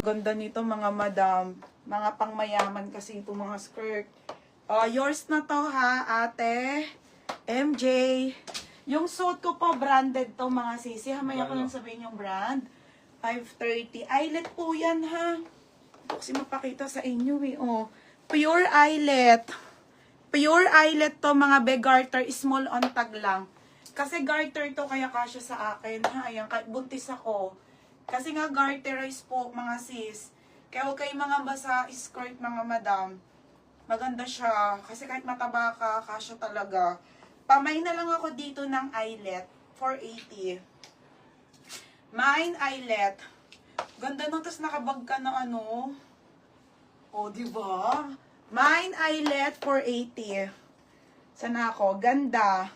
Ganda nito mga madam. Mga pangmayaman kasi itong mga skirt. Yours na to ha, ate. MJ. Yung suit ko po, branded to mga sisi. Hamaya ko lang sabihin yung brand. 530. Eyelet po yan ha. Kasi mapakita sa inyo eh. Oh. Pure eyelet. Pure eyelet to mga beg garter. Small on tag lang. Kasi garter to kaya kasya sa akin ha. Ayan, buntis ako. Kasi nga garterize po mga sis. Kaya huwag kayo mga basa skirt mga madam. Maganda siya. Kasi kahit mataba ka, kasya talaga. Pamay na lang ako dito ng eyelet. 480. Mine eyelet. Ganda nung tas nakabag ka na ano. O, diba? Mine eyelet 480. Sana ako? Ganda.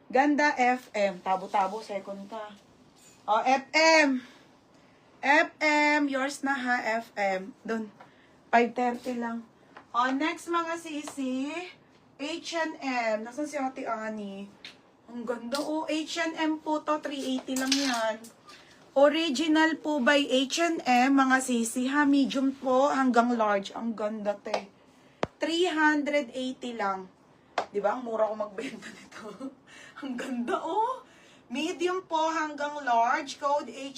Ganda FM. Tabo-tabo, second ka. O, FM. FM. Yours na ha, FM. Doon. 530 lang. O, next mga sisi. H&M. Nasaan si Ate Ani? Ang ganda. O, H&M po to. 380 lang yan. Original po by H&M, mga sisi ha. Medium po hanggang large. Ang ganda te. 380 lang. Diba? Ang mura ko magbenta nito. Ang ganda oh. Medium po hanggang large. Code H.